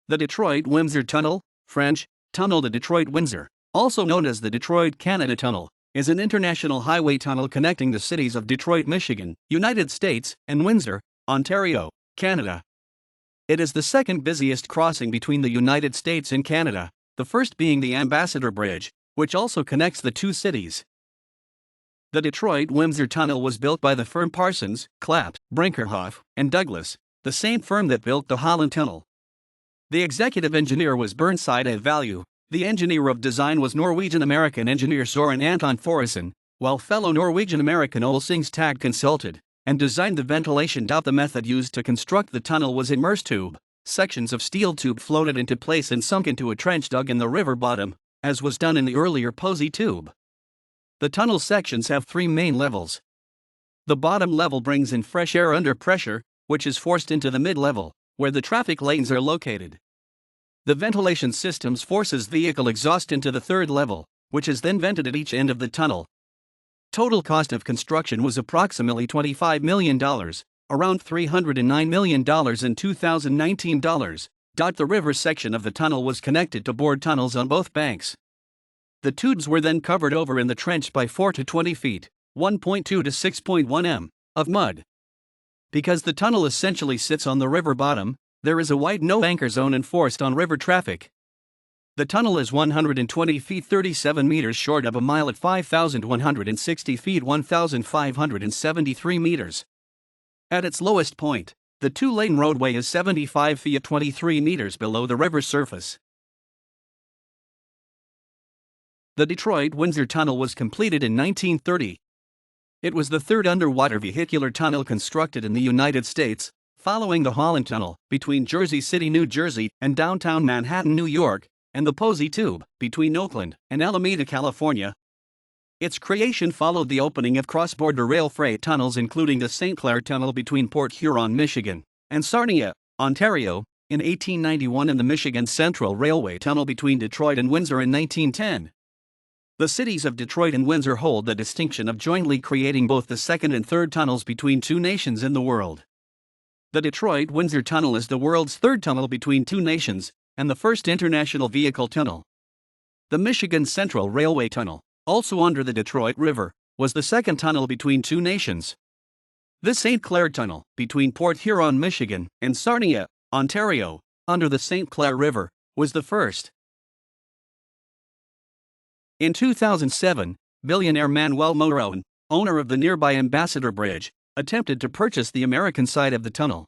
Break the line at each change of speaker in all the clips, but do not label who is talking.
The Detroit-Windsor Tunnel, French, Tunnel de Detroit-Windsor, also known as the Detroit-Canada Tunnel, is an international highway tunnel connecting the cities of Detroit, Michigan, United States, and Windsor, Ontario, Canada. It is the second busiest crossing between the United States and Canada, the first being the Ambassador Bridge, which also connects the two cities. The Detroit-Windsor Tunnel was built by the firm Parsons, Clapp, Brinkerhoff, and Douglas, the same firm that built the Holland Tunnel. The executive engineer was Burnside A. Value. The engineer of design was Norwegian-American engineer Soren Anton Thoresen, while fellow Norwegian-American Ole Singstad consulted and designed the ventilation. The method used to construct the tunnel was immersed tube. Sections of steel tube floated into place and sunk into a trench dug in the river bottom, as was done in the earlier posy tube. The tunnel sections have three main levels. The bottom level brings in fresh air under pressure, which is forced into the mid-level, where the traffic lanes are located. The ventilation systems forces vehicle exhaust into the third level, which is then vented at each end of the tunnel. Total cost of construction was approximately $25 million, around $309 million in 2019 dollars. The river section of the tunnel was connected to bored tunnels on both banks. The tubes were then covered over in the trench by 4 to 20 feet, 1.2 to 6.1 m, of mud. Because the tunnel essentially sits on the river bottom, there is a wide no-anchor zone enforced on river traffic. The tunnel is 120 feet 37 meters short of a mile at 5,160 feet 1,573 meters. At its lowest point, the two-lane roadway is 75 feet 23 meters below the river surface. The Detroit-Windsor Tunnel was completed in 1930. It was the third underwater vehicular tunnel constructed in the United States, following the Holland Tunnel between Jersey City, New Jersey, and downtown Manhattan, New York, and the Posey Tube between Oakland and Alameda, California. Its creation followed the opening of cross-border rail freight tunnels, including the St. Clair Tunnel between Port Huron, Michigan, and Sarnia, Ontario, in 1891, and the Michigan Central Railway Tunnel between Detroit and Windsor in 1910. The cities of Detroit and Windsor hold the distinction of jointly creating both the second and third tunnels between two nations in the world. The Detroit-Windsor Tunnel is the world's third tunnel between two nations, and the first international vehicle tunnel. The Michigan Central Railway Tunnel, also under the Detroit River, was the second tunnel between two nations. The St. Clair Tunnel, between Port Huron, Michigan, and Sarnia, Ontario, under the St. Clair River, was the first. In 2007, billionaire Manuel Moron, owner of the nearby Ambassador Bridge, attempted to purchase the American side of the tunnel.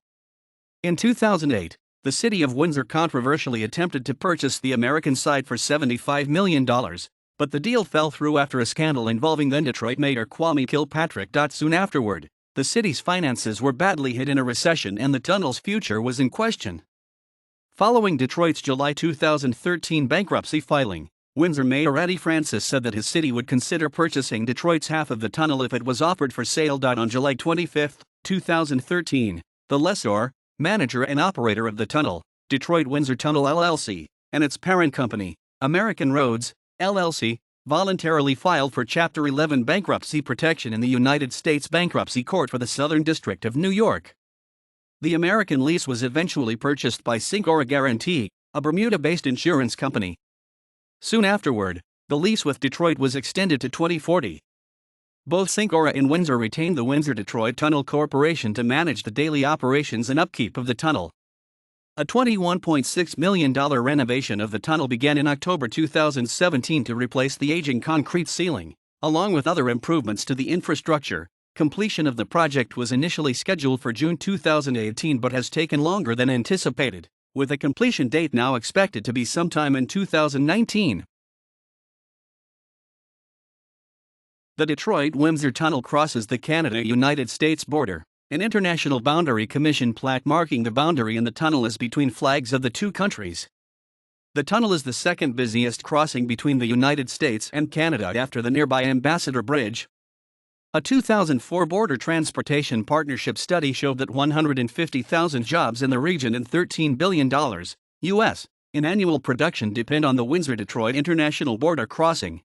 In 2008, the city of Windsor controversially attempted to purchase the American side for $75 million, but the deal fell through after a scandal involving then Detroit Mayor Kwame Kilpatrick. Soon afterward, the city's finances were badly hit in a recession and the tunnel's future was in question. Following Detroit's July 2013 bankruptcy filing, Windsor Mayor Eddie Francis said that his city would consider purchasing Detroit's half of the tunnel if it was offered for sale. On July 25, 2013, the lessor, manager and operator of the tunnel, Detroit-Windsor Tunnel LLC, and its parent company, American Roads, LLC, voluntarily filed for Chapter 11 bankruptcy protection in the United States Bankruptcy Court for the Southern District of New York. The American lease was eventually purchased by Syncora Guarantee, a Bermuda-based insurance company. Soon afterward, the lease with Detroit was extended to 2040. Both Syncora and Windsor retained the Windsor-Detroit Tunnel Corporation to manage the daily operations and upkeep of the tunnel. A $21.6 million renovation of the tunnel began in October 2017 to replace the aging concrete ceiling, along with other improvements to the infrastructure. Completion of the project was initially scheduled for June 2018 but has taken longer than anticipated, with a completion date now expected to be sometime in 2019. The Detroit-Windsor Tunnel crosses the Canada-United States border. An International Boundary Commission plaque marking the boundary in the tunnel is between flags of the two countries. The tunnel is the second busiest crossing between the United States and Canada after the nearby Ambassador Bridge. A 2004 Border Transportation Partnership study showed that 150,000 jobs in the region and $13 billion, U.S., in annual production depend on the Windsor-Detroit International Border Crossing.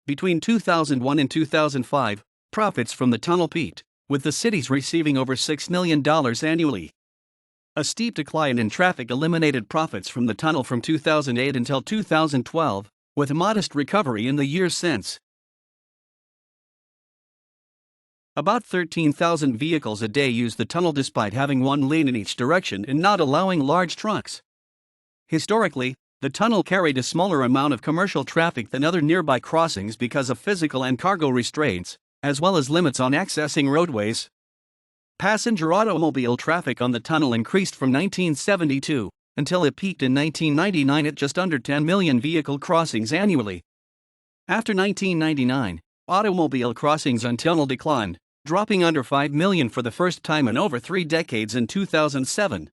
Between 2001 and 2005, profits from the tunnel peaked, with the cities receiving over $6 million annually. A steep decline in traffic eliminated profits from the tunnel from 2008 until 2012, with a modest recovery in the years since. About 13,000 vehicles a day use the tunnel despite having one lane in each direction and not allowing large trucks. Historically, the tunnel carried a smaller amount of commercial traffic than other nearby crossings because of physical and cargo restraints, as well as limits on accessing roadways. Passenger automobile traffic on the tunnel increased from 1972 until it peaked in 1999 at just under 10 million vehicle crossings annually. After 1999, automobile crossings on tunnel declined, dropping under 5 million for the first time in over 3 decades in 2007.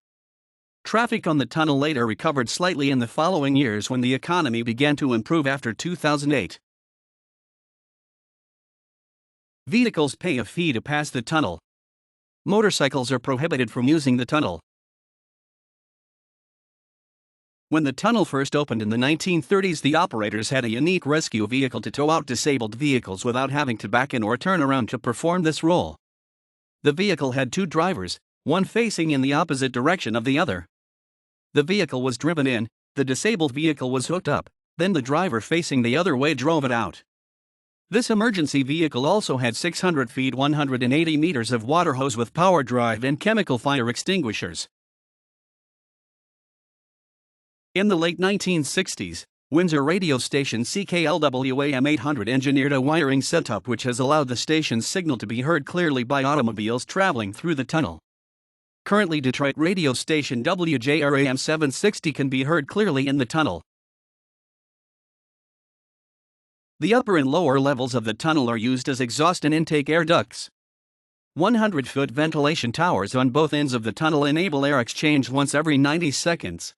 Traffic on the tunnel later recovered slightly in the following years when the economy began to improve after 2008. Vehicles pay a fee to pass the tunnel. Motorcycles are prohibited from using the tunnel. When the tunnel first opened in the 1930s, the operators had a unique rescue vehicle to tow out disabled vehicles without having to back in or turn around to perform this role. The vehicle had 2 drivers, one facing in the opposite direction of the other. The vehicle was driven in, the disabled vehicle was hooked up, then the driver facing the other way drove it out. This emergency vehicle also had 600 feet 180 meters of water hose with power drive and chemical fire extinguishers. In the late 1960s, Windsor radio station CKLW-AM 800 engineered a wiring setup which has allowed the station's signal to be heard clearly by automobiles traveling through the tunnel. Currently, Detroit radio station WJR-AM 760 can be heard clearly in the tunnel. The upper and lower levels of the tunnel are used as exhaust and intake air ducts. 100-foot ventilation towers on both ends of the tunnel enable air exchange once every 90 seconds.